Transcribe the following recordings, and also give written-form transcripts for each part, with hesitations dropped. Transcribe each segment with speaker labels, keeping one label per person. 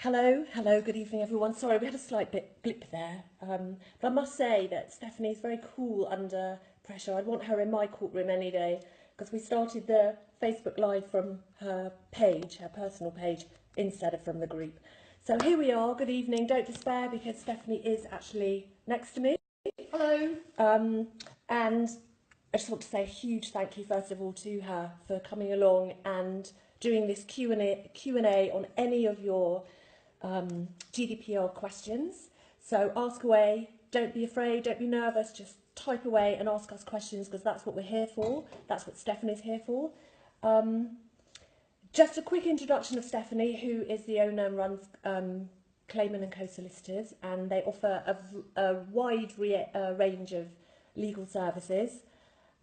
Speaker 1: Hello, good evening everyone. Sorry, we had a slight blip there. But I must say that Stephanie's very cool under pressure. I'd want her in my courtroom any day because we started the Facebook Live from her page, her personal page, instead of from the group. So here we are, good evening. Don't despair because Stephanie is actually next to me.
Speaker 2: Hello.
Speaker 1: And I just want to say a huge thank you first of all to her for coming along and doing this Q&A on any of your GDPR questions. So ask away, don't be afraid, don't be nervous, just type away and ask us questions because that's what we're here for, that's what Stephanie's here for. Just a quick introduction of Stephanie, who is the owner and runs Kleyman Co solicitors, and they offer a wide range of legal services.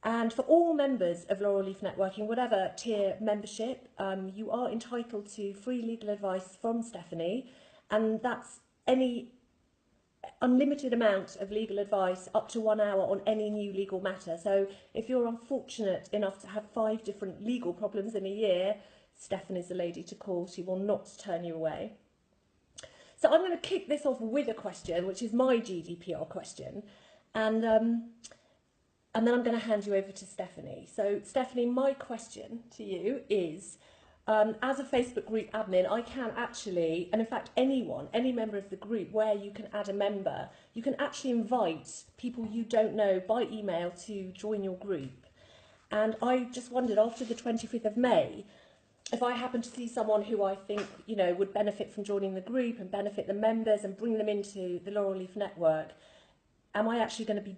Speaker 1: And for all members of Laurel Leaf Networking, whatever tier membership, you are entitled to free legal advice from Stephanie, and that's any unlimited amount of legal advice up to 1 hour on any new legal matter. So if you're unfortunate enough to have 5 different legal problems in a year, Stephanie's the lady to call. She will not turn you away. So I'm going to kick this off with a question, which is my GDPR question. And then I'm going to hand you over to Stephanie. So, Stephanie, my question to you is, as a Facebook group admin, I can actually, and in fact anyone, any member of the group where you can add a member, you can actually invite people you don't know by email to join your group. And I just wondered, after the 25th of May, if I happen to see someone who I think, you know, would benefit from joining the group and benefit the members and bring them into the Laurel Leaf network, am I actually going to be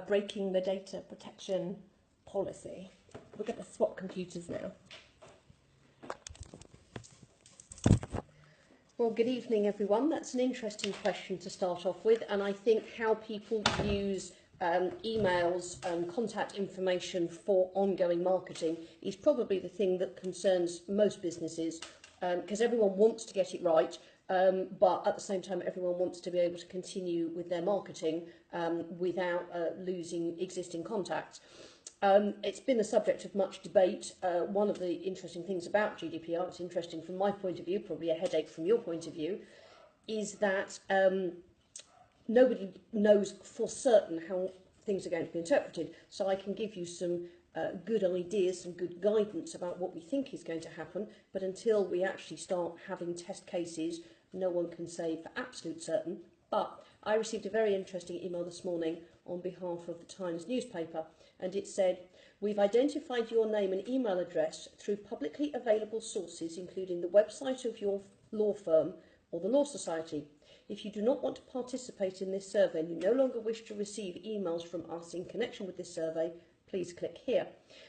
Speaker 1: breaking the data protection policy? We're going to swap computers now.
Speaker 2: Well, good evening, everyone. That's an interesting question to start off with, and I think how people use emails and contact information for ongoing marketing is probably the thing that concerns most businesses, because everyone wants to get it right, but at the same time everyone wants to be able to continue with their marketing without losing existing contacts. It's been the subject of much debate. One of the interesting things about GDPR, it's interesting from my point of view, probably a headache from your point of view, is that nobody knows for certain how things are going to be interpreted. So I can give you some good ideas, some good guidance about what we think is going to happen, but until we actually start having test cases, no one can say for absolute certain. But I received a very interesting email this morning on behalf of the Times newspaper, and it said, "We've identified your name and email address through publicly available sources, including the website of your law firm or the Law Society. If you do not want to participate in this survey and you no longer wish to receive emails from us in connection with this survey, please click here."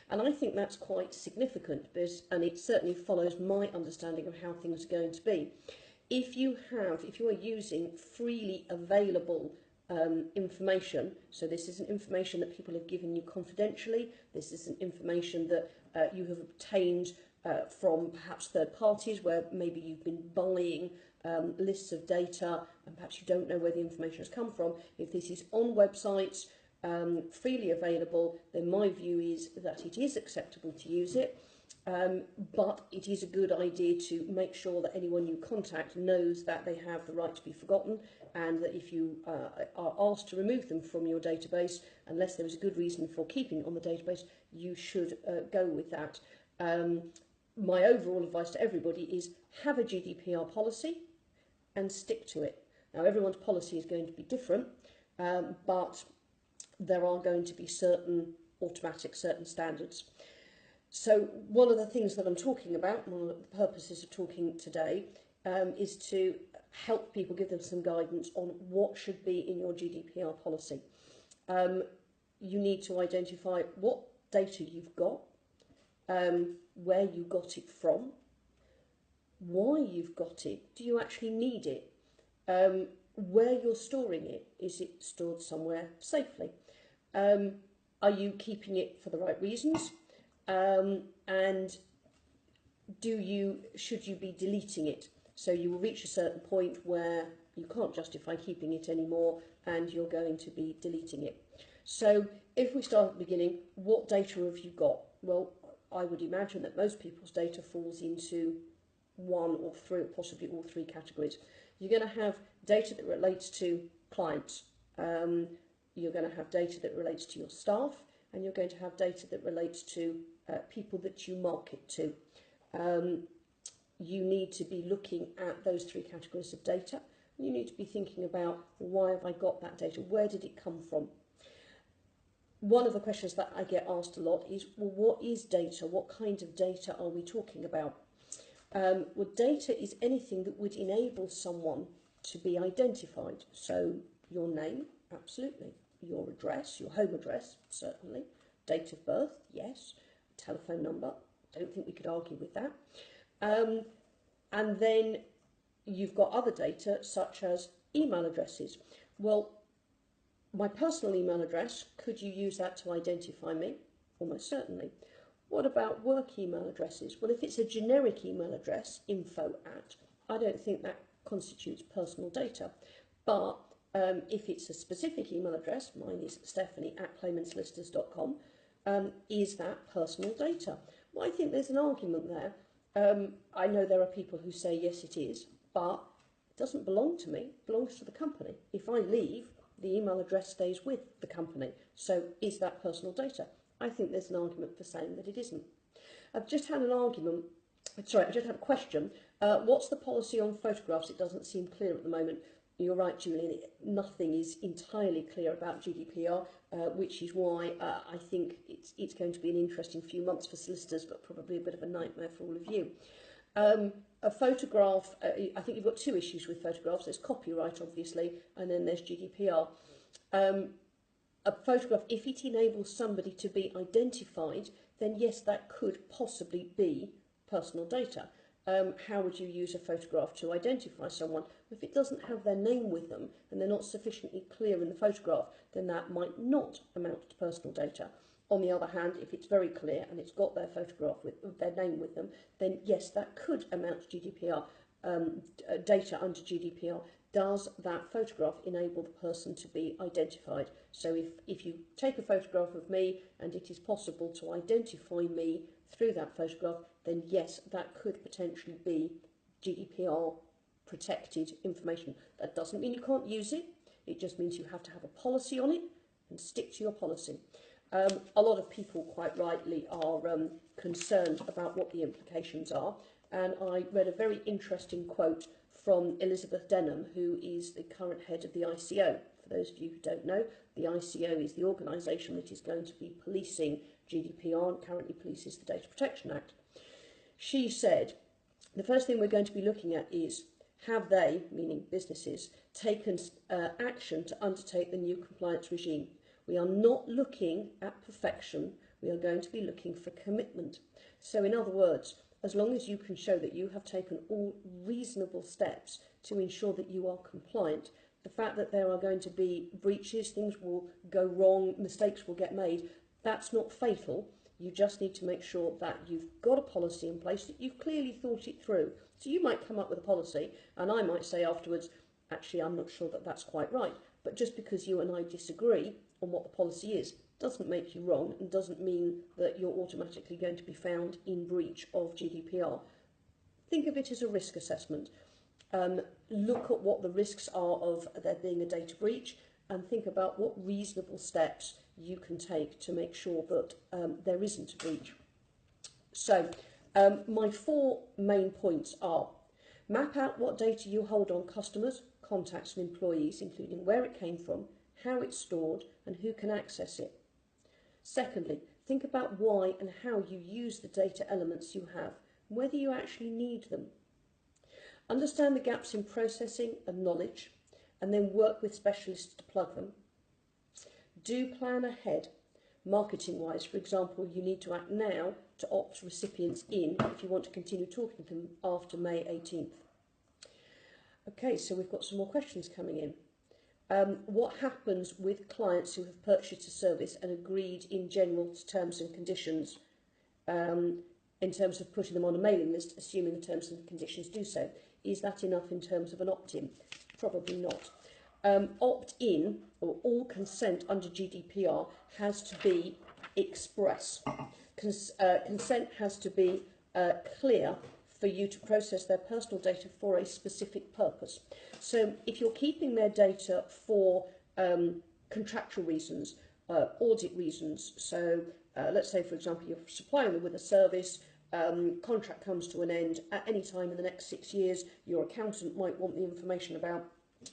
Speaker 2: And I think that's quite significant, and it certainly follows my understanding of how things are going to be. If you are using freely available information, so this isn't information that people have given you confidentially, this isn't information that you have obtained from perhaps third parties where maybe you've been buying lists of data and perhaps you don't know where the information has come from. If this is on websites, freely available, then my view is that it is acceptable to use it. But it is a good idea to make sure that anyone you contact knows that they have the right to be forgotten, and that if you are asked to remove them from your database, unless there is a good reason for keeping it on the database, you should go with that. My overall advice to everybody is have a GDPR policy and stick to it. Now, everyone's policy is going to be different, but there are going to be certain standards. So one of the things that I'm talking about, one of the purposes of talking today, is to help people, give them some guidance on what should be in your GDPR policy. You need to identify what data you've got, where you got it from, why you've got it, do you actually need it, where you're storing it, is it stored somewhere safely, are you keeping it for the right reasons, and should you be deleting it? So you will reach a certain point where you can't justify keeping it anymore and you're going to be deleting it. So if we start at the beginning, what data have you got? Well, I would imagine that most people's data falls into one or three, or possibly all three categories. You're going to have data that relates to clients, you're going to have data that relates to your staff, and you're going to have data that relates to people that you market to. You need to be looking at those three categories of data. You need to be thinking about, why have I got that data? Where did it come from? One of the questions that I get asked a lot is, well, what is data? What kind of data are we talking about? Well, data is anything that would enable someone to be identified. So your name, absolutely. Your address, your home address, certainly. Date of birth, yes. Telephone number, don't think we could argue with that. And then you've got other data such as email addresses. Well, my personal email address, could you use that to identify me? Almost certainly. What about work email addresses? Well, if it's a generic email address, info@, I don't think that constitutes personal data. But if it's a specific email address, mine is stephanie@kleymansolicitors.com, is that personal data? Well, I think there's an argument there. I know there are people who say, yes, it is, but it doesn't belong to me, it belongs to the company. If I leave, the email address stays with the company. So is that personal data? I think there's an argument for saying that it isn't. I've just had a question. What's the policy on photographs? It doesn't seem clear at the moment. You're right, Julian, nothing is entirely clear about GDPR, which is why I think it's going to be an interesting few months for solicitors, but probably a bit of a nightmare for all of you. A photograph, I think you've got two issues with photographs. There's copyright, obviously, and then there's GDPR. A photograph, if it enables somebody to be identified, then yes, that could possibly be personal data. How would you use a photograph to identify someone? If it doesn't have their name with them and they're not sufficiently clear in the photograph, then that might not amount to personal data. On the other hand, if it's very clear and it's got their photograph with their name with them, then yes, that could amount to GDPR data under GDPR. Does that photograph enable the person to be identified? So if you take a photograph of me and it is possible to identify me through that photograph, then yes, that could potentially be GDPR protected information. That doesn't mean you can't use it. It just means you have to have a policy on it and stick to your policy. A lot of people, quite rightly, are concerned about what the implications are. And I read a very interesting quote from Elizabeth Denham, who is the current head of the ICO. For those of you who don't know, the ICO is the organisation that is going to be policing GDPR and currently polices the Data Protection Act. She said, the first thing we're going to be looking at is, have they, meaning businesses, taken action to undertake the new compliance regime? We are not looking at perfection, we are going to be looking for commitment. So in other words, as long as you can show that you have taken all reasonable steps to ensure that you are compliant, the fact that there are going to be breaches, things will go wrong, mistakes will get made, that's not fatal. You just need to make sure that you've got a policy in place, that you've clearly thought it through. So you might come up with a policy, and I might say afterwards, actually, I'm not sure that that's quite right. But just because you and I disagree on what the policy is, doesn't make you wrong and doesn't mean that you're automatically going to be found in breach of GDPR. Think of it as a risk assessment. Look at what the risks are of there being a data breach and think about what reasonable steps you can take to make sure that there isn't a breach. So my 4 main points are: map out what data you hold on customers, contacts and employees, including where it came from, how it's stored and who can access it. Secondly, think about why and how you use the data elements you have, whether you actually need them. Understand the gaps in processing and knowledge, and then work with specialists to plug them. Do plan ahead. Marketing-wise, for example, you need to act now to opt recipients in if you want to continue talking to them after May 18th. Okay, so we've got some more questions coming in. What happens with clients who have purchased a service and agreed in general terms and conditions in terms of putting them on a mailing list, assuming the terms and conditions do so? Is that enough in terms of an opt-in? Probably not. Opt-in, or all consent under GDPR, has to be express. Consent has to be clear for you to process their personal data for a specific purpose. So if you're keeping their data for contractual reasons, audit reasons, so let's say, for example, you're supplying them with a service, contract comes to an end at any time in the next 6 years, your accountant might want the information about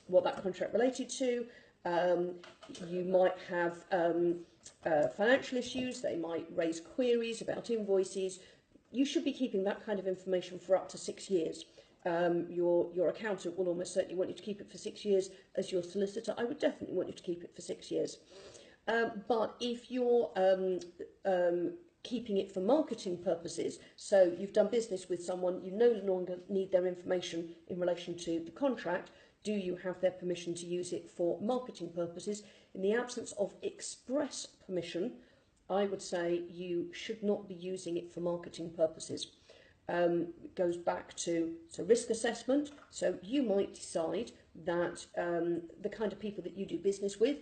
Speaker 2: what that contract related to. You might have financial issues, they might raise queries about invoices. You should be keeping that kind of information for up to 6 years. Your accountant will almost certainly want you to keep it for 6 years. As your solicitor, I would definitely want you to keep it for 6 years. But if you're keeping it for marketing purposes, so you've done business with someone, you no longer need their information in relation to the contract, do you have their permission to use it for marketing purposes? In the absence of express permission, I would say you should not be using it for marketing purposes. It goes back to risk assessment. So you might decide that the kind of people that you do business with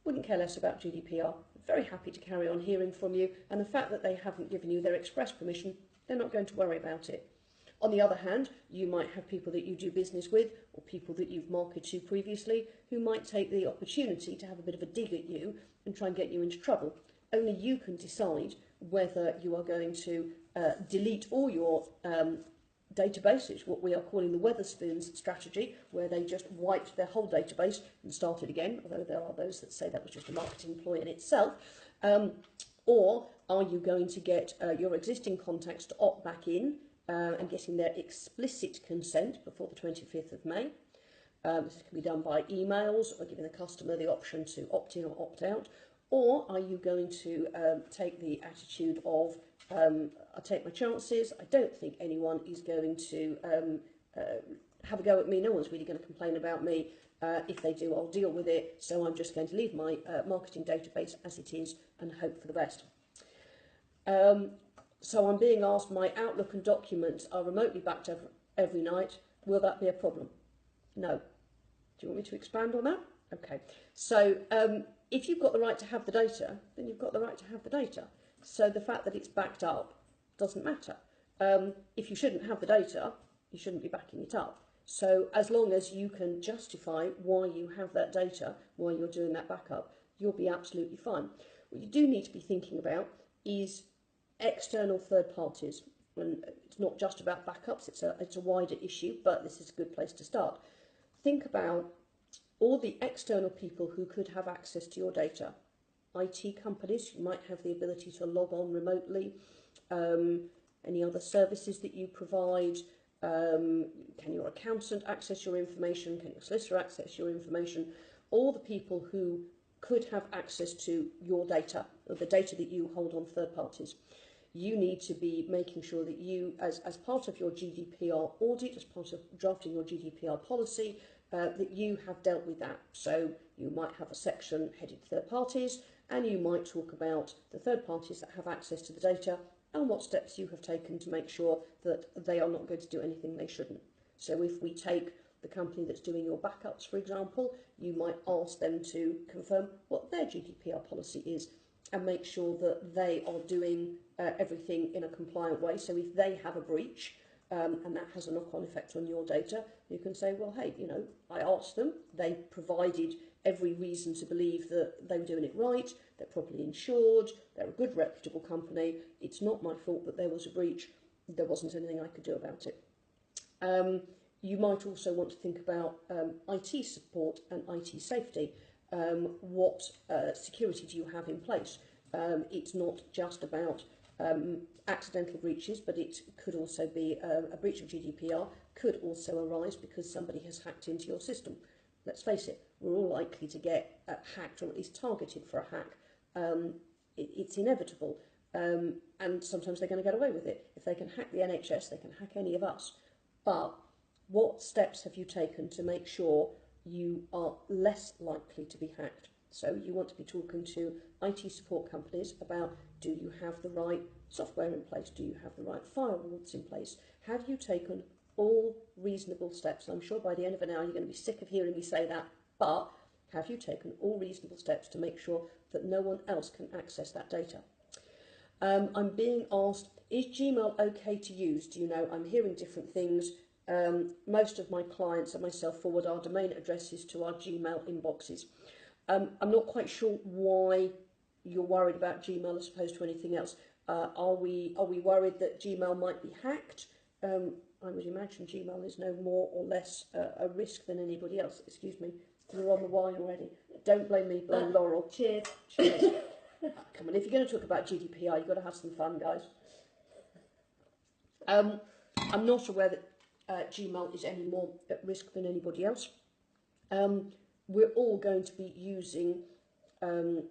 Speaker 2: wouldn't care less about GDPR. Very happy to carry on hearing from you, and the fact that they haven't given you their express permission, they're not going to worry about it. On the other hand, you might have people that you do business with, or people that you've marketed to previously, who might take the opportunity to have a bit of a dig at you and try and get you into trouble. Only you can decide whether you are going to delete all your databases, what we are calling the Wetherspoons strategy, where they just wiped their whole database and started again, although there are those that say that was just a marketing ploy in itself. Or are you going to get your existing contacts to opt back in and getting their explicit consent before the 25th of May? This can be done by emails or giving the customer the option to opt in or opt out. Or are you going to take the attitude of, I'll take my chances, I don't think anyone is going to have a go at me, no one's really going to complain about me, if they do I'll deal with it, so I'm just going to leave my marketing database as it is and hope for the best. So I'm being asked, my Outlook and documents are remotely backed every night, will that be a problem? No. Do you want me to expand on that? Okay, so if you've got the right to have the data, then you've got the right to have the data. So the fact that it's backed up doesn't matter. If you shouldn't have the data, you shouldn't be backing it up. So as long as you can justify why you have that data, why you're doing that backup, you'll be absolutely fine. What you do need to be thinking about is external third parties. And it's not just about backups, it's a wider issue, but this is a good place to start. Think about all the external people who could have access to your data. IT companies, you might have the ability to log on remotely. Any other services that you provide. Can your accountant access your information? Can your solicitor access your information? All the people who could have access to your data, or the data that you hold on third parties. You need to be making sure that you, as part of your GDPR audit, as part of drafting your GDPR policy, that you have dealt with that. So you might have a section headed third parties, and you might talk about the third parties that have access to the data and what steps you have taken to make sure that they are not going to do anything they shouldn't. So if we take the company that's doing your backups, for example, you might ask them to confirm what their GDPR policy is and make sure that they are doing everything in a compliant way. So if they have a breach, and that has a knock-on effect on your data, you can say, well, hey, you know, I asked them, they provided every reason to believe that they were doing it right, they're properly insured, they're a good reputable company, it's not my fault that there was a breach, there wasn't anything I could do about it. You might also want to think about IT support and IT safety. What security do you have in place? It's not just about accidental breaches, but it could also be a breach of GDPR could also arise because somebody has hacked into your system. Let's face it, we're all likely to get hacked, or at least targeted for a hack. It's inevitable, and sometimes they're going to get away with it. If they can hack the NHS, they can hack any of us. But what steps have you taken to make sure you are less likely to be hacked? So you want to be talking to IT support companies about, do you have the right software in place? Do you have the right firewalls in place? Have you taken all reasonable steps? I'm sure by the end of an hour you're going to be sick of hearing me say that, but have you taken all reasonable steps to make sure that no one else can access that data? I'm being asked, is Gmail okay to use? Do you know? I'm hearing different things. Most of my clients and myself forward our domain addresses to our Gmail inboxes. I'm not quite sure why you're worried about Gmail as opposed to anything else. Are we worried that Gmail might be hacked? I would imagine Gmail is no more or less a risk than anybody else. Excuse me, you're on the wine already. Don't blame me, blame Laurel.
Speaker 1: Cheers.
Speaker 2: Cheers. Come on, if you're going to talk about GDPR, you've got to have some fun, guys. I'm not aware that Gmail is any more at risk than anybody else. We're all going to be using the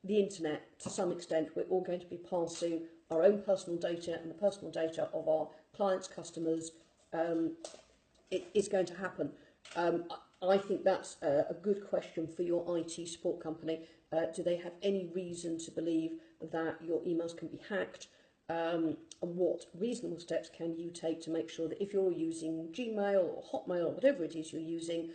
Speaker 2: internet to some extent. We're all going to be passing our own personal data and the personal data of our clients, customers. It is going to happen. I think that's a good question for your IT support company. Do they have any reason to believe that your emails can be hacked? And what reasonable steps can you take to make sure that if you're using Gmail or Hotmail or whatever it is you're using,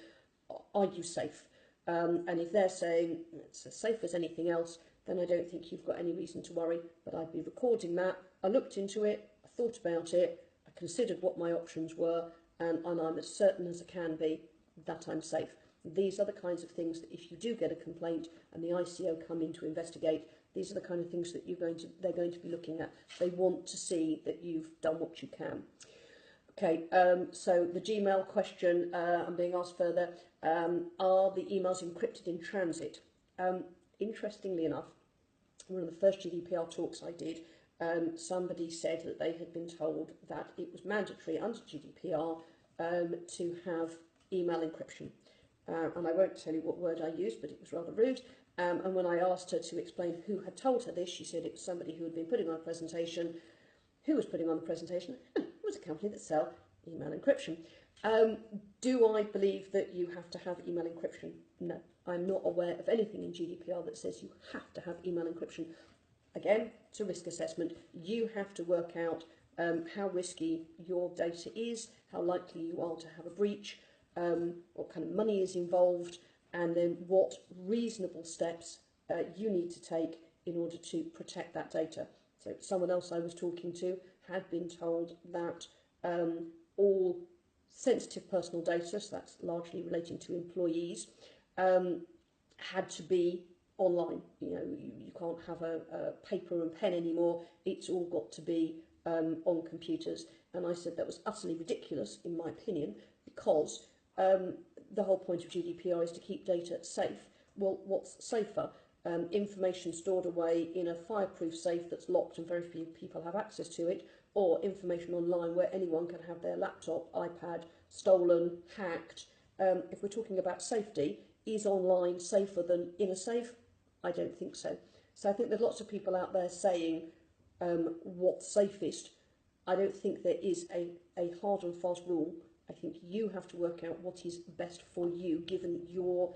Speaker 2: are you safe? And if they're saying it's as safe as anything else, then I don't think you've got any reason to worry. But I'd be recording that. I looked into it, I thought about it, I considered what my options were, and I'm as certain as I can be that I'm safe. These are the kinds of things that if you do get a complaint and the ICO come in to investigate, these are the kind of things that they're going to be looking at. They want to see that you've done what you can. Okay, so the Gmail question, I'm being asked further, are the emails encrypted in transit? Interestingly enough, one of the first GDPR talks I did, somebody said that they had been told that it was mandatory under GDPR to have email encryption. And I won't tell you what word I used, but it was rather rude. And when I asked her to explain who had told her this, she said it was somebody who had been putting on a presentation. Who was putting on the presentation? It was a company that sell email encryption. Do I believe that you have to have email encryption? No. I'm not aware of anything in GDPR that says you have to have email encryption. Again, it's a risk assessment. You have to work out how risky your data is, how likely you are to have a breach, what kind of money is involved, and then what reasonable steps you need to take in order to protect that data. So someone else I was talking to had been told that all sensitive personal data, so that's largely relating to employees, had to be online. You know, you can't have a paper and pen anymore. It's all got to be on computers. And I said that was utterly ridiculous, in my opinion, because the whole point of GDPR is to keep data safe. Well, what's safer? Information stored away in a fireproof safe that's locked and very few people have access to it, or information online where anyone can have their laptop, iPad stolen, hacked. If we're talking about safety, is online safer than in a safe? I don't think so. So I think there's lots of people out there saying what's safest. I don't think there is a hard and fast rule. I think you have to work out what is best for you, given your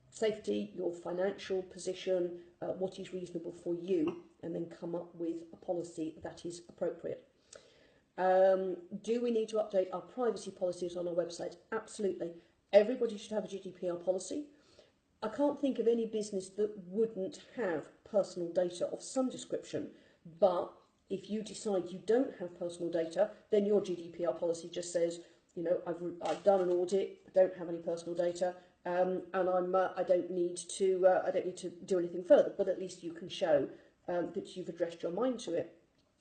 Speaker 2: safety, your financial position, what is reasonable for you, and then come up with a policy that is appropriate. Do we need to update our privacy policies on our website? Absolutely. Everybody should have a GDPR policy. I can't think of any business that wouldn't have personal data of some description, but if you decide you don't have personal data, then your GDPR policy just says, you know, I've done an audit, I don't have any personal data, and I don't need to do anything further. But at least you can show that you've addressed your mind to it.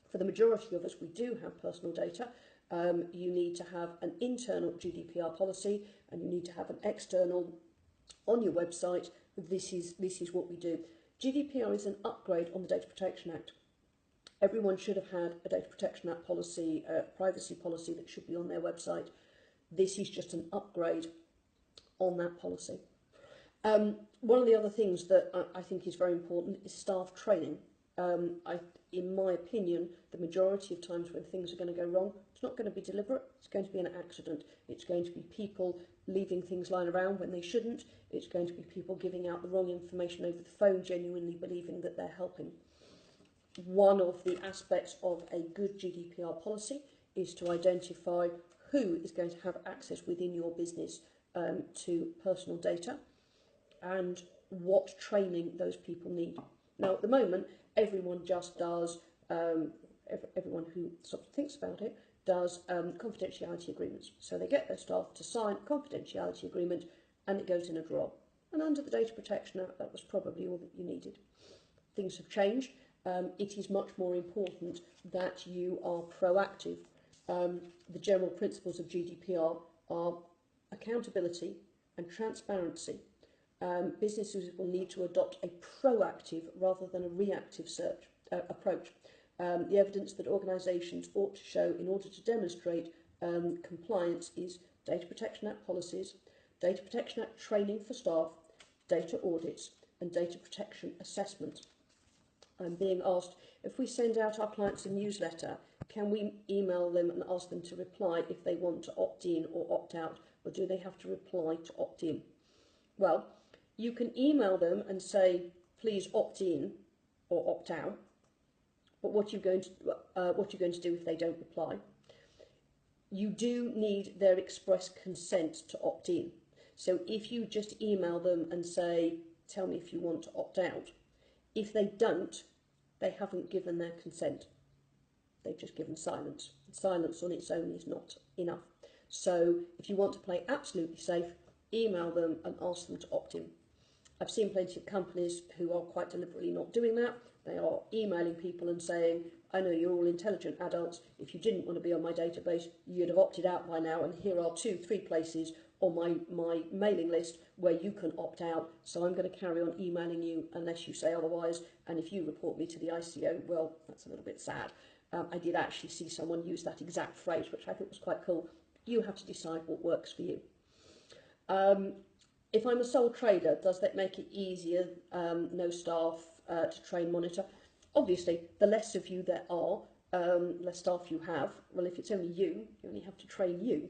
Speaker 2: For the majority of us, we do have personal data. You need to have an internal GDPR policy, and you need to have an external on your website. This is what we do. GDPR is an upgrade on the Data Protection Act. Everyone should have had a Data Protection Act policy, privacy policy that should be on their website. This is just an upgrade on that policy. One of the other things that I think is very important is staff training. In my opinion, the majority of times when things are going to go wrong, it's not going to be deliberate, it's going to be an accident. It's going to be people leaving things lying around when they shouldn't. It's going to be people giving out the wrong information over the phone, genuinely believing that they're helping. One of the aspects of a good GDPR policy is to identify who is going to have access within your business to personal data and what training those people need. Now, at the moment, everyone just does, everyone who sort of thinks about it, does confidentiality agreements. So they get their staff to sign a confidentiality agreement and it goes in a drawer. And under the Data Protection Act, that was probably all that you needed. Things have changed. It is much more important that you are proactive. The general principles of GDPR are accountability and transparency. Businesses will need to adopt a proactive rather than a reactive approach. The evidence that organisations ought to show in order to demonstrate compliance is Data Protection Act policies, Data Protection Act training for staff, data audits and data protection assessment. I'm being asked, if we send out our clients a newsletter, can we email them and ask them to reply if they want to opt in or opt out, or do they have to reply to opt in? Well, you can email them and say, please opt in or opt out, but what you're going to do if they don't reply? You do need their express consent to opt in. So if you just email them and say, tell me if you want to opt out, if they don't, they haven't given their consent. They've just given silence. Silence on its own is not enough. So if you want to play absolutely safe, email them and ask them to opt in. I've seen plenty of companies who are quite deliberately not doing that. They are emailing people and saying, I know you're all intelligent adults. If you didn't want to be on my database, you'd have opted out by now. And here are 2-3 places on my mailing list where you can opt out. So I'm going to carry on emailing you unless you say otherwise. And if you report me to the ICO, well, that's a little bit sad. I did actually see someone use that exact phrase, which I thought was quite cool. You have to decide what works for you. If I'm a sole trader, does that make it easier, no staff to train, monitor? Obviously, the less of you there are, less staff you have. Well, if it's only you only have to train you.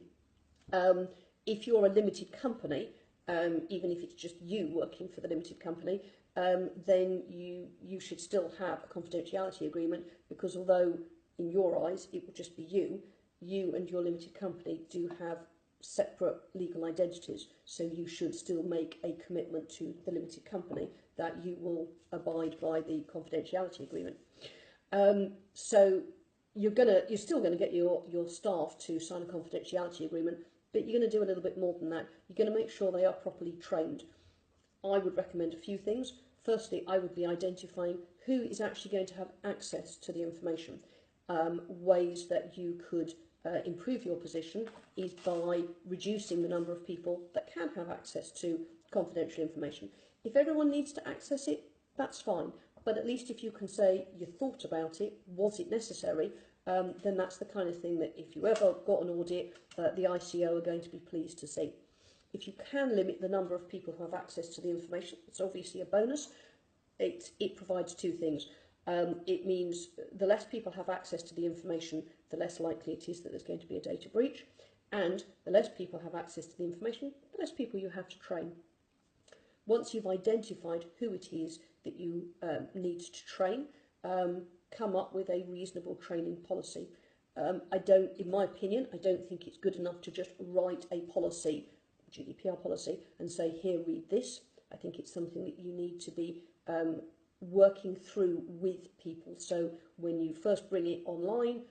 Speaker 2: If you're a limited company, even if it's just you working for the limited company, then you should still have a confidentiality agreement, because although in your eyes it will just be you and your limited company do have separate legal identities, so you should still make a commitment to the limited company that you will abide by the confidentiality agreement. So you're still going to get your staff to sign a confidentiality agreement, but you're going to do a little bit more than that. You're going to make sure they are properly trained. I would recommend a few things. Firstly, I would be identifying who is actually going to have access to the information. Ways that you could improve your position is by reducing the number of people that can have access to confidential information. If everyone needs to access it, that's fine. But at least if you can say you thought about it, was it necessary, then that's the kind of thing that if you ever got an audit, the ICO are going to be pleased to see. If you can limit the number of people who have access to the information, it's obviously a bonus. It provides two things. It means the less people have access to the information, the less likely it is that there's going to be a data breach. And the less people have access to the information, the less people you have to train. Once you've identified who it is that you need to train, come up with a reasonable training policy. In my opinion, I don't think it's good enough to just write a policy, GDPR policy, and say, here, read this. I think it's something that you need to be working through with people. So when you first bring it online,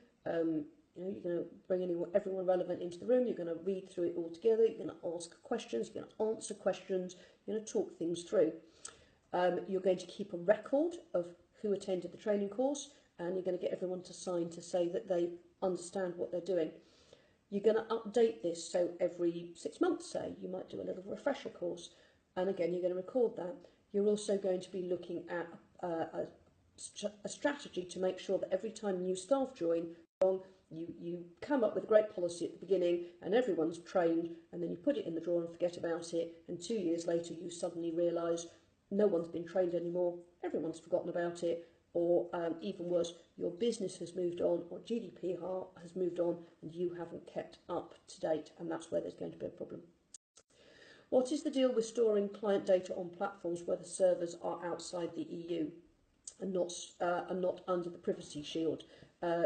Speaker 2: you're going to bring everyone relevant into the room, you're going to read through it all together, you're going to ask questions, you're going to answer questions, you're going to talk things through. You're going to keep a record of who attended the training course, and you're going to get everyone to sign to say that they understand what they're doing. You're going to update this, so every 6 months, say, you might do a little refresher course, and again, you're going to record that. You're also going to be looking at a strategy to make sure that every time new staff join, you come up with a great policy at the beginning and everyone's trained, and then you put it in the drawer and forget about it, and 2 years later you suddenly realise no one's been trained anymore, everyone's forgotten about it, or even worse, your business has moved on, or GDPR has moved on, and you haven't kept up to date, and that's where there's going to be a problem. What is the deal with storing client data on platforms where the servers are outside the EU and not under the privacy shield?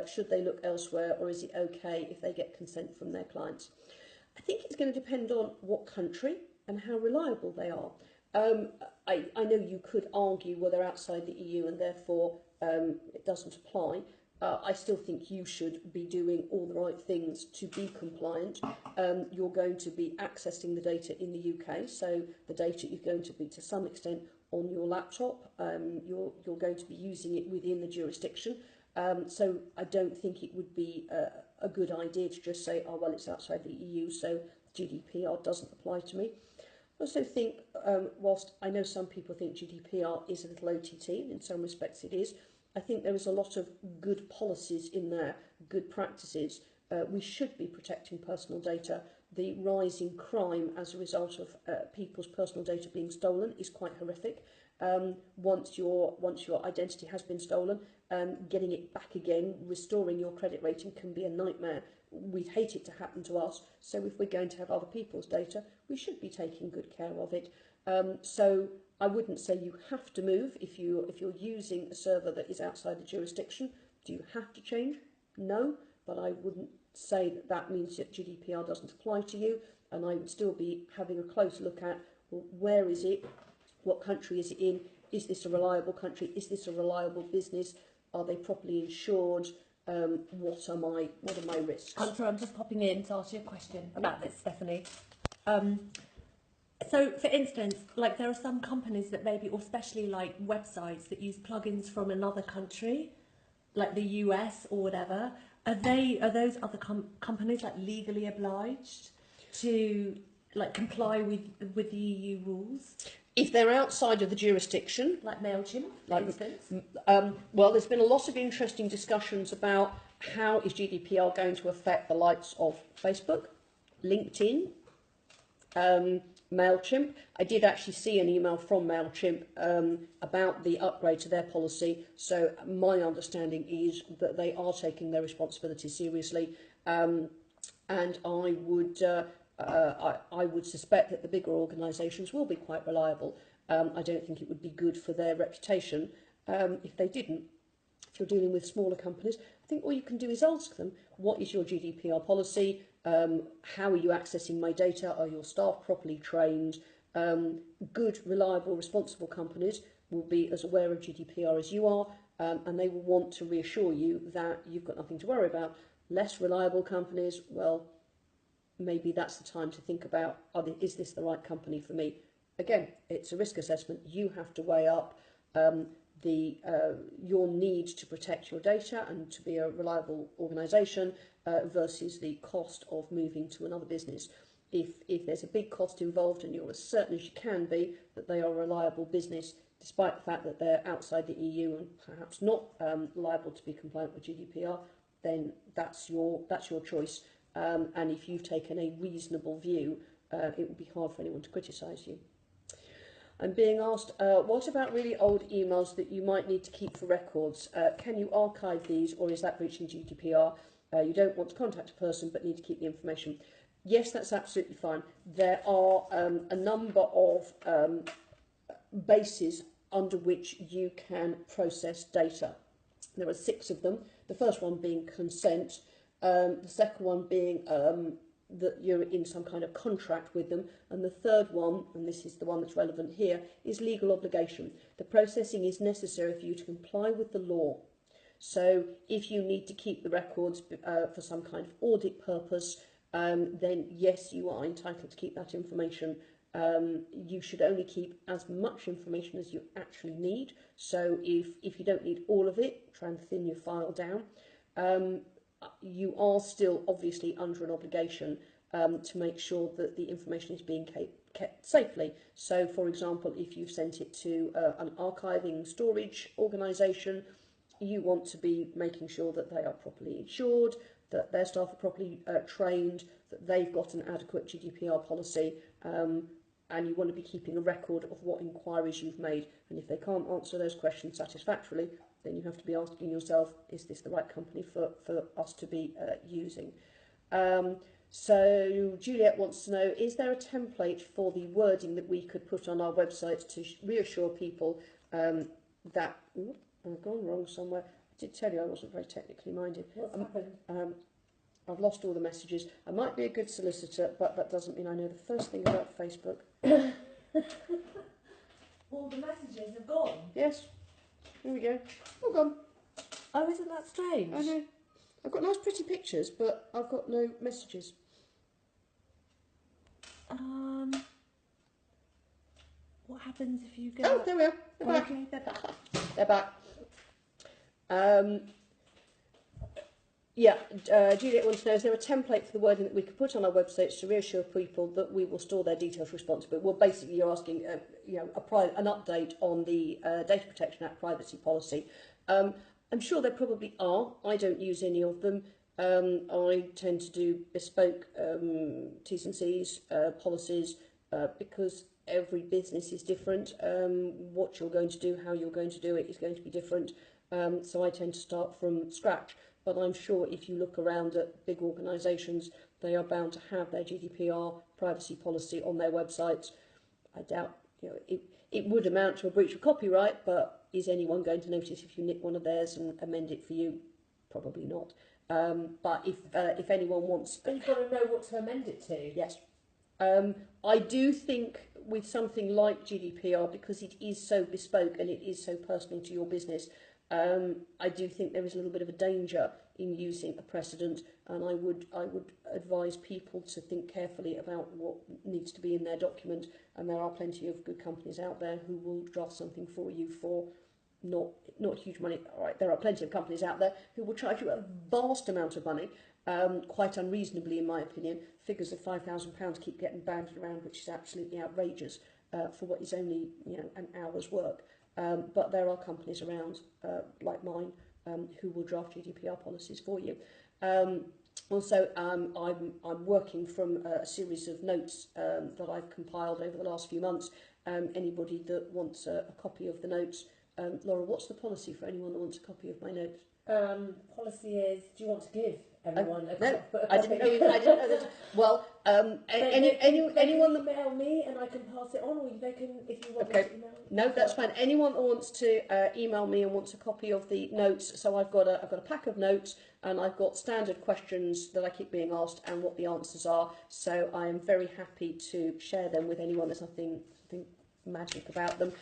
Speaker 2: Should they look elsewhere, or is it okay if they get consent from their clients? I think it's going to depend on what country and how reliable they are. I know you could argue, well, they're outside the EU and therefore it doesn't apply, I still think you should be doing all the right things to be compliant. You're going to be accessing the data in the UK, so the data is going to be to some extent on your laptop. You're going to be using it within the jurisdiction. So I don't think it would be a good idea to just say, oh, well, it's outside the EU, so GDPR doesn't apply to me. I also think, whilst I know some people think GDPR is a little OTT, in some respects it is, I think there is a lot of good policies in there, good practices. We should be protecting personal data. The rise in crime as a result of people's personal data being stolen is quite horrific. Once your identity has been stolen, getting it back again, restoring your credit rating can be a nightmare. We'd hate it to happen to us, so if we're going to have other people's data, we should be taking good care of it. So I wouldn't say you have to move if you're using a server that is outside the jurisdiction. Do you have to change? No, but I wouldn't say that that means that GDPR doesn't apply to you, and I would still be having a close look at, well, where is it? What country is it in? Is this a reliable country? Is this a reliable business? Are they properly insured? What are my risks?
Speaker 1: I'm sorry, I'm just popping in to ask you a question about this, Stephanie. So, for instance, like there are some companies that maybe, or especially like websites that use plugins from another country, like the US or whatever. Are those other companies like legally obliged to like comply with the EU rules?
Speaker 2: If they're outside of the jurisdiction,
Speaker 1: like MailChimp, for instance.
Speaker 2: Well, there's been a lot of interesting discussions about how is GDPR going to affect the likes of Facebook, LinkedIn, MailChimp. I did actually see an email from MailChimp about the upgrade to their policy. So my understanding is that they are taking their responsibility seriously, and I would suspect that the bigger organisations will be quite reliable. I don't think it would be good for their reputation if they didn't. If you're dealing with smaller companies, I think all you can do is ask them, what is your GDPR policy? How are you accessing my data? Are your staff properly trained? Good, reliable, responsible companies will be as aware of GDPR as you are, and they will want to reassure you that you've got nothing to worry about. Less reliable companies, well, maybe that's the time to think about, is this the right company for me? Again, it's a risk assessment. You have to weigh up your need to protect your data and to be a reliable organisation versus the cost of moving to another business. If there's a big cost involved and you're as certain as you can be that they are a reliable business, despite the fact that they're outside the EU and perhaps not liable to be compliant with GDPR, then that's your choice. And if you've taken a reasonable view, it would be hard for anyone to criticise you. I'm being asked, what about really old emails that you might need to keep for records? Can you archive these, or is that breaching GDPR? You don't want to contact a person but need to keep the information. Yes, that's absolutely fine. There are a number of bases under which you can process data. There are 6 of them. The first one being consent. The second one being that you're in some kind of contract with them, and the third one, and this is the one that's relevant here, is legal obligation. The processing is necessary for you to comply with the law. So if you need to keep the records for some kind of audit purpose, then yes, you are entitled to keep that information. You should only keep as much information as you actually need. So if you don't need all of it, try and thin your file down. You are still obviously under an obligation to make sure that the information is being kept safely. So, for example, if you've sent it to an archiving storage organisation, you want to be making sure that they are properly insured, that their staff are properly trained, that they've got an adequate GDPR policy, and you want to be keeping a record of what inquiries you've made. And if they can't answer those questions satisfactorily, then you have to be asking yourself, is this the right company for us to be using? So Juliet wants to know, is there a template for the wording that we could put on our website to reassure people that... Ooh, I've gone wrong somewhere. I did tell you I wasn't very technically minded.
Speaker 1: What's happened?
Speaker 2: I've lost all the messages. I might be a good solicitor, but that doesn't mean I know the first thing about Facebook.
Speaker 1: All the messages have gone?
Speaker 2: Yes. There we go. All gone.
Speaker 1: Oh, isn't that strange?
Speaker 2: I know. I've got nice pretty pictures, but I've got no messages.
Speaker 1: What happens if you go?
Speaker 2: Oh, there we are. They're back.
Speaker 1: Okay, they're back.
Speaker 2: They're back. Juliet wants to know, is there a template for the wording that we could put on our websites to reassure people that we will store their details responsibly? Well, basically, you're asking, an update on the Data Protection Act privacy policy. I'm sure there probably are. I don't use any of them. I tend to do bespoke T's and C's policies because every business is different. What you're going to do, how you're going to do it is going to be different. So I tend to start from scratch. But I'm sure if you look around at big organisations, they are bound to have their GDPR privacy policy on their websites. I doubt, it would amount to a breach of copyright, but is anyone going to notice if you nick one of theirs and amend it for you? Probably not. But if anyone wants...
Speaker 1: But you've got to know what to amend it to.
Speaker 2: Yes. I do think with something like GDPR, because it is so bespoke and it is so personal to your business, I do think there is a little bit of a danger in using a precedent, and I would advise people to think carefully about what needs to be in their document. And there are plenty of good companies out there who will draft something for you for not huge money. All right, there are plenty of companies out there who will charge you a vast amount of money, quite unreasonably, in my opinion. Figures of £5,000 keep getting banded around, which is absolutely outrageous for what is only an hour's work. But there are companies around, like mine, who will draft GDPR policies for you. Also, I'm working from a series of notes that I've compiled over the last few months. Anybody that wants a copy of the notes, Laura, what's the policy for anyone that wants a copy of my notes?
Speaker 1: Policy is, do you want to give everyone a
Speaker 2: No,
Speaker 1: copy?
Speaker 2: I didn't know that. Well, anyone that...
Speaker 1: email me and I can pass it on, or they can, if you want
Speaker 2: Okay.
Speaker 1: to email me.
Speaker 2: No, that's fine. Anyone that wants to email me and wants a copy of the notes, so I've got a pack of notes and I've got standard questions that I keep being asked and what the answers are. So I am very happy to share them with anyone. There's nothing magic about them.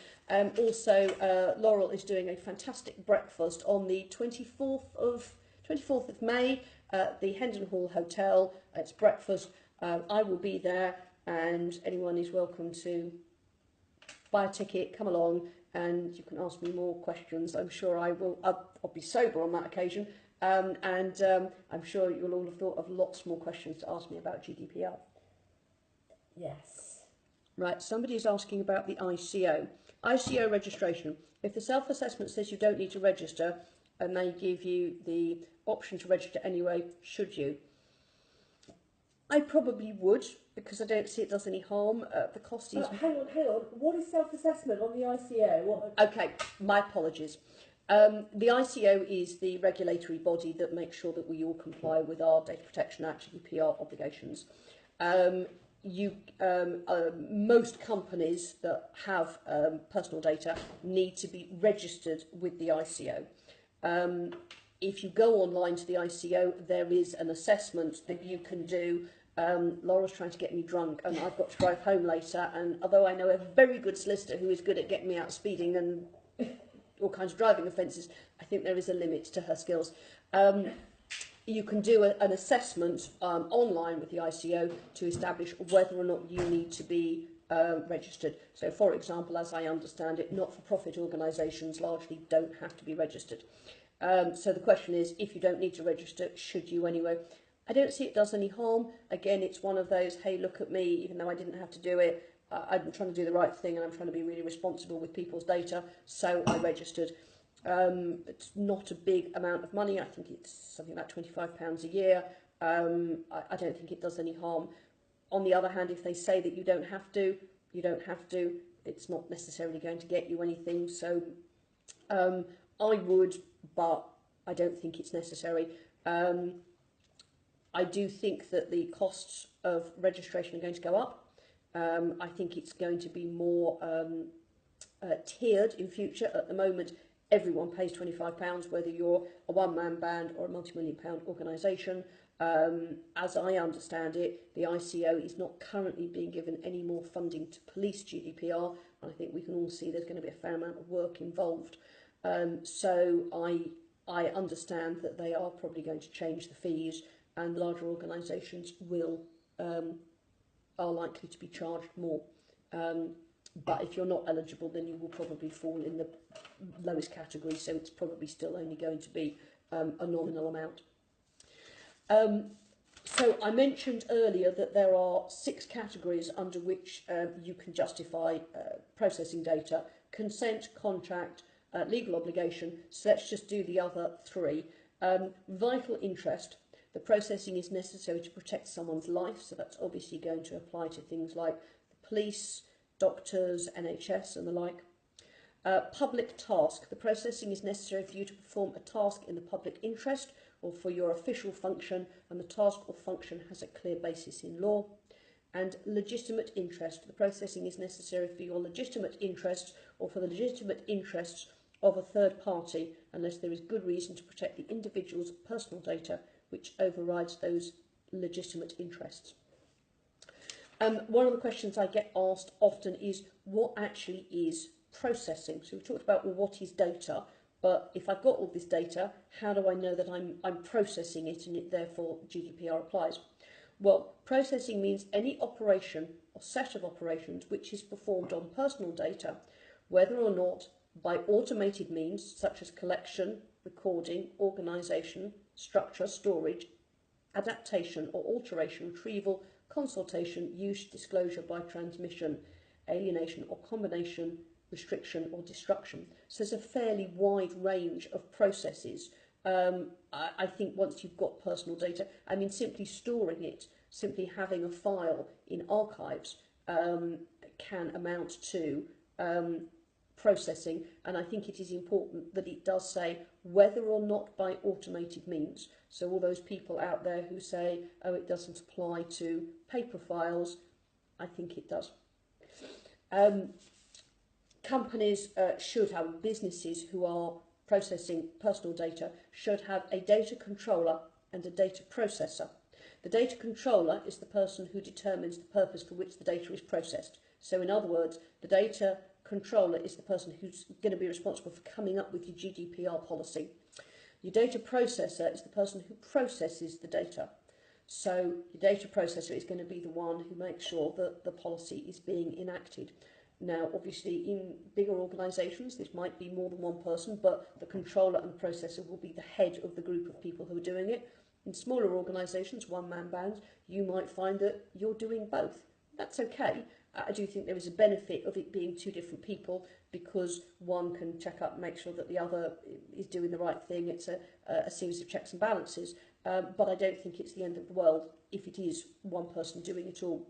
Speaker 2: Also, Laurel is doing a fantastic breakfast on the 24th of May at the Hendon Hall Hotel. It's breakfast. I will be there, and anyone is welcome to buy a ticket, come along, and you can ask me more questions. I'm sure I will. I'll be sober on that occasion, and I'm sure you'll all have thought of lots more questions to ask me about GDPR.
Speaker 1: Yes.
Speaker 2: Right, somebody's asking about the ICO. ICO registration. If the self-assessment says you don't need to register and they give you the option to register anyway, should you? I probably would, because I don't see it does any harm. The cost is...
Speaker 1: Hang on. What is self-assessment on the ICO?
Speaker 2: Okay, my apologies. The ICO is the regulatory body that makes sure that we all comply with our Data Protection Act, GDPR obligations. Most companies that have personal data need to be registered with the ICO. If you go online to the ICO, there is an assessment that you can do. Laura's trying to get me drunk and I've got to drive home later, and although I know a very good solicitor who is good at getting me out speeding and all kinds of driving offences, I think there is a limit to her skills. You can do an assessment online with the ICO to establish whether or not you need to be registered. So, for example, as I understand it, not-for-profit organisations largely don't have to be registered. So the question is, if you don't need to register, should you anyway? I don't see it does any harm. Again, it's one of those, hey, look at me, even though I didn't have to do it, I'm trying to do the right thing and I'm trying to be really responsible with people's data, so I registered. It's not a big amount of money. I think it's something like £25 a year. I don't think it does any harm. On the other hand, if they say that you don't have to, you don't have to. It's not necessarily going to get you anything. So I would, but I don't think it's necessary. I do think that the costs of registration are going to go up. I think it's going to be more tiered in future. At the moment, everyone pays £25, whether you're a one-man band or a multi-million-pound organisation. As I understand it, the ICO is not currently being given any more funding to police GDPR. I think we can all see there's going to be a fair amount of work involved. So I understand that they are probably going to change the fees, and larger organisations will are likely to be charged more. But if you're not eligible, then you will probably fall in the lowest category, so it's probably still only going to be a nominal amount. So I mentioned earlier that there are 6 categories under which you can justify processing data: consent, contract, legal obligation. So let's just do the other 3. Vital interest. The processing is necessary to protect someone's life, so that's obviously going to apply to things like the police, doctors, NHS and the like. Public task. The processing is necessary for you to perform a task in the public interest or for your official function, and the task or function has a clear basis in law. And legitimate interest. The processing is necessary for your legitimate interests or for the legitimate interests of a third party, unless there is good reason to protect the individual's personal data which overrides those legitimate interests. One of the questions I get asked often is, what actually is processing? So we've talked about, well, what is data? But if I've got all this data, how do I know that I'm processing it and it therefore GDPR applies? Well, processing means any operation or set of operations which is performed on personal data, whether or not by automated means such as collection, recording, organisation, structure, storage, adaptation or alteration, retrieval, consultation, use, disclosure by transmission, alienation or combination, restriction or destruction. So there's a fairly wide range of processes. I think once you've got personal data, I mean, simply storing it, simply having a file in archives can amount to processing, and I think it is important that it does say whether or not by automated means. So all those people out there who say, oh, it doesn't apply to paper files, I think it does. Companies should have, businesses who are processing personal data should have a data controller and a data processor. The data controller is the person who determines the purpose for which the data is processed. So in other words, the data controller is the person who's going to be responsible for coming up with your GDPR policy. Your data processor is the person who processes the data. So your data processor is going to be the one who makes sure that the policy is being enacted. Now, obviously, in bigger organisations, this might be more than one person, but the controller and the processor will be the head of the group of people who are doing it. In smaller organisations, one-man bands, you might find that you're doing both. That's okay. I do think there is a benefit of it being 2 different people, because one can check up and make sure that the other is doing the right thing. It's a series of checks and balances. But I don't think it's the end of the world if it is one person doing it all.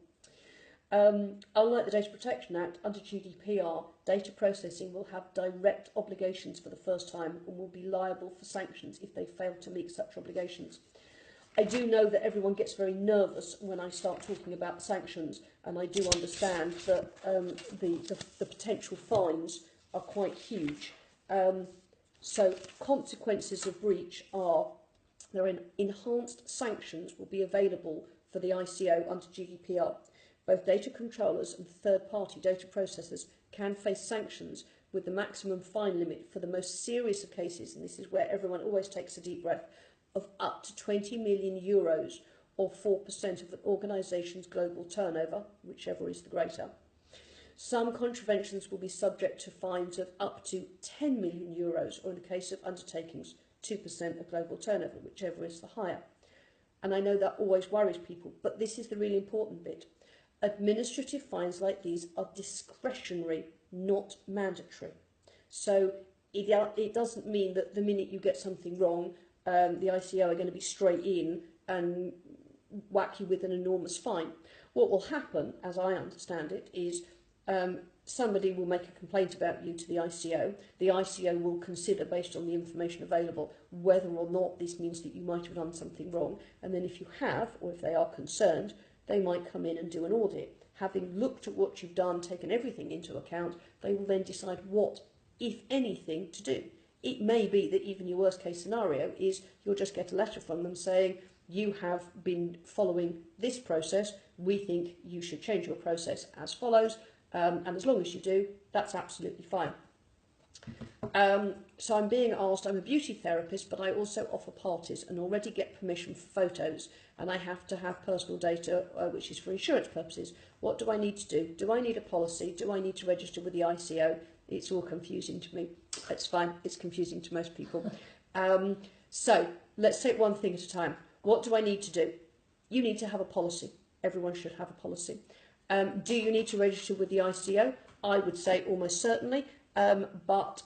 Speaker 2: Unlike the Data Protection Act, under GDPR, data processing will have direct obligations for the first time and will be liable for sanctions if they fail to meet such obligations. I do know that everyone gets very nervous when I start talking about sanctions, and I do understand that the potential fines are quite huge. So consequences of breach are there are enhanced sanctions will be available for the ICO under GDPR. Both data controllers and third-party data processors can face sanctions with the maximum fine limit for the most serious of cases, and this is where everyone always takes a deep breath, of up to 20 million euros or 4% of an organisation's global turnover, whichever is the greater. Some contraventions will be subject to fines of up to 10 million euros, or in the case of undertakings, 2% of global turnover, whichever is the higher. And I know that always worries people, but this is the really important bit. Administrative fines like these are discretionary, not mandatory. So it doesn't mean that the minute you get something wrong, the ICO are going to be straight in and whack you with an enormous fine. What will happen, as I understand it, is somebody will make a complaint about you to the ICO. The ICO will consider, based on the information available, whether or not this means that you might have done something wrong. And then if you have, or if they are concerned, they might come in and do an audit. Having looked at what you've done, taken everything into account, they will then decide what, if anything, to do. It may be that even your worst case scenario is you'll just get a letter from them saying, you have been following this process, we think you should change your process as follows, and as long as you do, that's absolutely fine. So I'm being asked, I'm a beauty therapist, but I also offer parties and already get permission for photos, and I have to have personal data, which is for insurance purposes. What do I need to do? Do I need a policy? Do I need to register with the ICO? It's all confusing to me. It's fine. It's confusing to most people. So let's take one thing at a time. What do I need to do? You need to have a policy. Everyone should have a policy. Do you need to register with the ICO? I would say almost certainly. But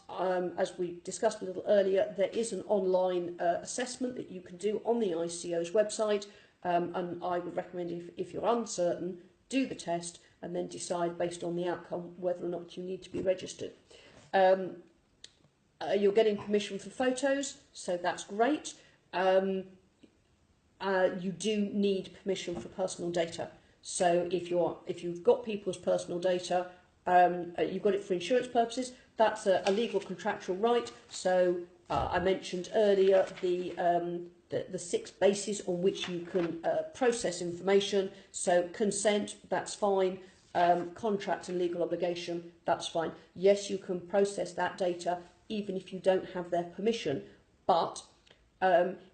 Speaker 2: as we discussed a little earlier, there is an online assessment that you can do on the ICO's website, and I would recommend if you're uncertain, do the test and then decide based on the outcome whether or not you need to be registered. You're getting permission for photos, so that's great. You do need permission for personal data. So if you've got people's personal data, you've got it for insurance purposes, that's a legal contractual right. So I mentioned earlier the 6 bases on which you can process information. So consent, that's fine. Contract and legal obligation, that's fine. Yes, you can process that data even if you don't have their permission, but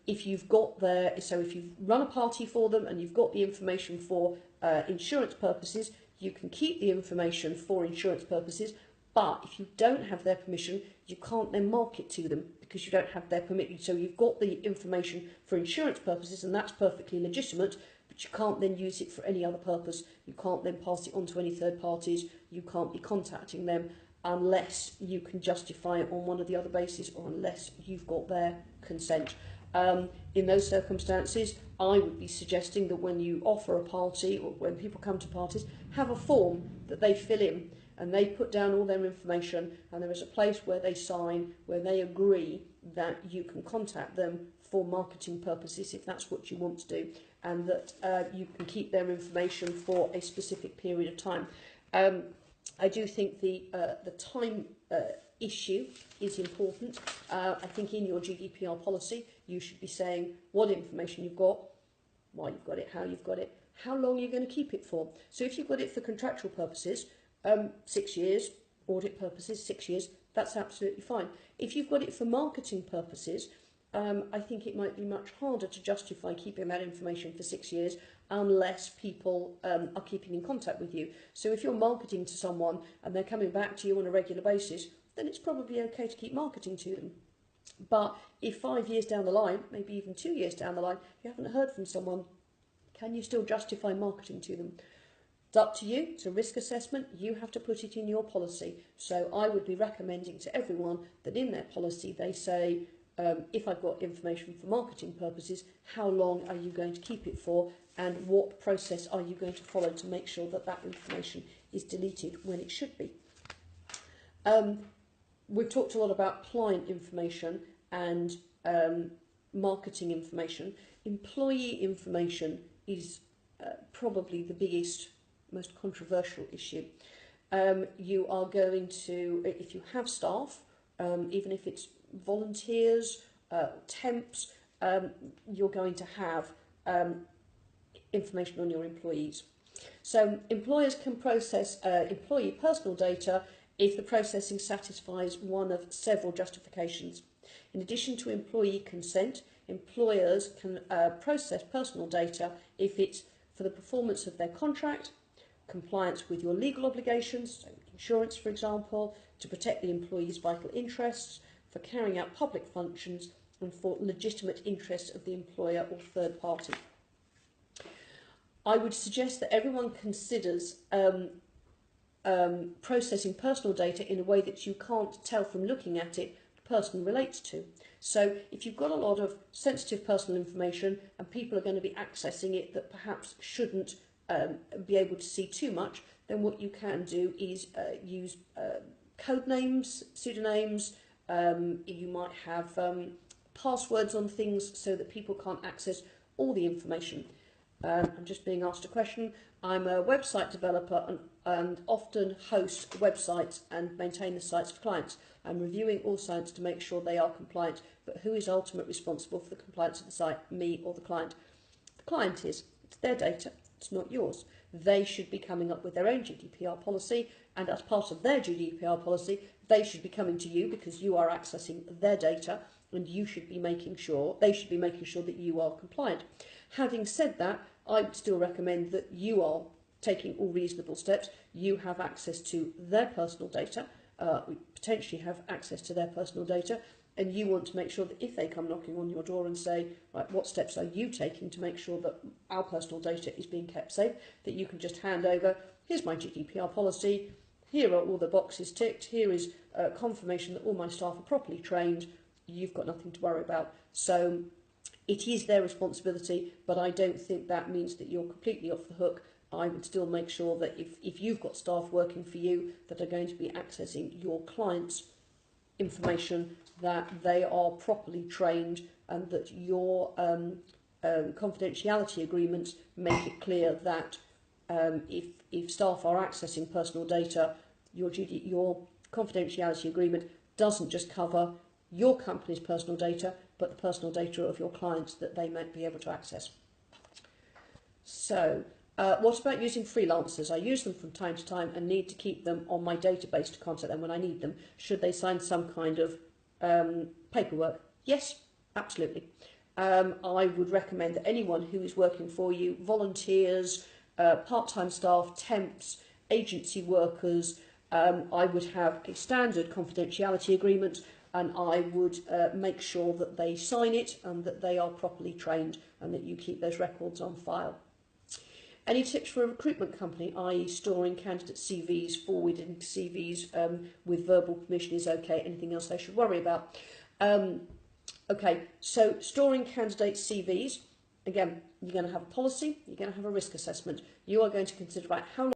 Speaker 2: if you've got if you've run a party for them and you've got the information for insurance purposes, you can keep the information for insurance purposes, but if you don't have their permission, you can't then market to them because you don't have their permission. So you've got the information for insurance purposes, and that's perfectly legitimate, but you can't then use it for any other purpose. You can't then pass it on to any third parties. You can't be contacting them unless you can justify it on one of the other bases, or unless you've got their consent. In those circumstances, I would be suggesting that when you offer a party, or when people come to parties, have a form that they fill in and they put down all their information, and there is a place where they sign, where they agree that you can contact them for marketing purposes if that's what you want to do, and that you can keep their information for a specific period of time. I do think the time issue is important. I think in your GDPR policy you should be saying what information you've got, why you've got it, how you've got it, how long you're going to keep it for. So if you've got it for contractual purposes, 6 years, audit purposes, 6 years, that's absolutely fine. If you've got it for marketing purposes, I think it might be much harder to justify keeping that information for 6 years unless people are keeping in contact with you. So if you're marketing to someone and they're coming back to you on a regular basis, then it's probably okay to keep marketing to them. But if 5 years down the line, maybe even 2 years down the line, you haven't heard from someone, can you still justify marketing to them? It's up to you. It's a risk assessment. You have to put it in your policy. So I would be recommending to everyone that in their policy they say, if I've got information for marketing purposes, how long are you going to keep it for, and what process are you going to follow to make sure that that information is deleted when it should be. We've talked a lot about client information and marketing information. Employee information is probably the biggest, most controversial issue. You are going to, if you have staff, even if it's volunteers, temps, you're going to have information on your employees. So employers can process employee personal data if the processing satisfies one of several justifications. In addition to employee consent, employers can process personal data if it's for the performance of their contract, compliance with your legal obligations, so insurance for example, to protect the employee's vital interests, for carrying out public functions, and for legitimate interests of the employer or third party. I would suggest that everyone considers processing personal data in a way that you can't tell from looking at it the person relates to. So if you've got a lot of sensitive personal information and people are going to be accessing it that perhaps shouldn't be able to see too much, then what you can do is use code names, pseudonyms. You might have passwords on things so that people can't access all the information. I'm just being asked a question. I'm a website developer and often host websites and maintain the sites for clients. I'm reviewing all sites to make sure they are compliant, but who is ultimately responsible for the compliance of the site, me or the client? The client is. It's their data, It's not yours. They should be coming up with their own GDPR policy, and as part of their GDPR policy, they should be coming to you because you are accessing their data, and you should be making sure, they should be making sure that you are compliant. Having said that, I would still recommend that you are taking all reasonable steps. You have access to their personal data, potentially have access to their personal data, and you want to make sure that if they come knocking on your door and say, right, what steps are you taking to make sure that our personal data is being kept safe, that you can just hand over, here's my GDPR policy, here are all the boxes ticked, here is confirmation that all my staff are properly trained, you've got nothing to worry about. So it is their responsibility, but I don't think that means that you're completely off the hook. I would still make sure that if you've got staff working for you that are going to be accessing your clients' information, that they are properly trained and that your confidentiality agreements make it clear that if staff are accessing personal data, your confidentiality agreement doesn't just cover your company's personal data, but the personal data of your clients that they might be able to access. So, what about using freelancers? I use them from time to time and need to keep them on my database to contact them when I need them. Should they sign some kind of paperwork? Yes, absolutely. I would recommend that anyone who is working for you, volunteers, part-time staff, temps, agency workers, I would have a standard confidentiality agreement, and I would make sure that they sign it and that they are properly trained and that you keep those records on file. Any tips for a recruitment company, i.e. storing candidate CVs, forwarding CVs with verbal permission is okay, anything else they should worry about? Okay, so storing candidate CVs, again, you're going to have a policy, you're going to have a risk assessment. You are going to consider about how long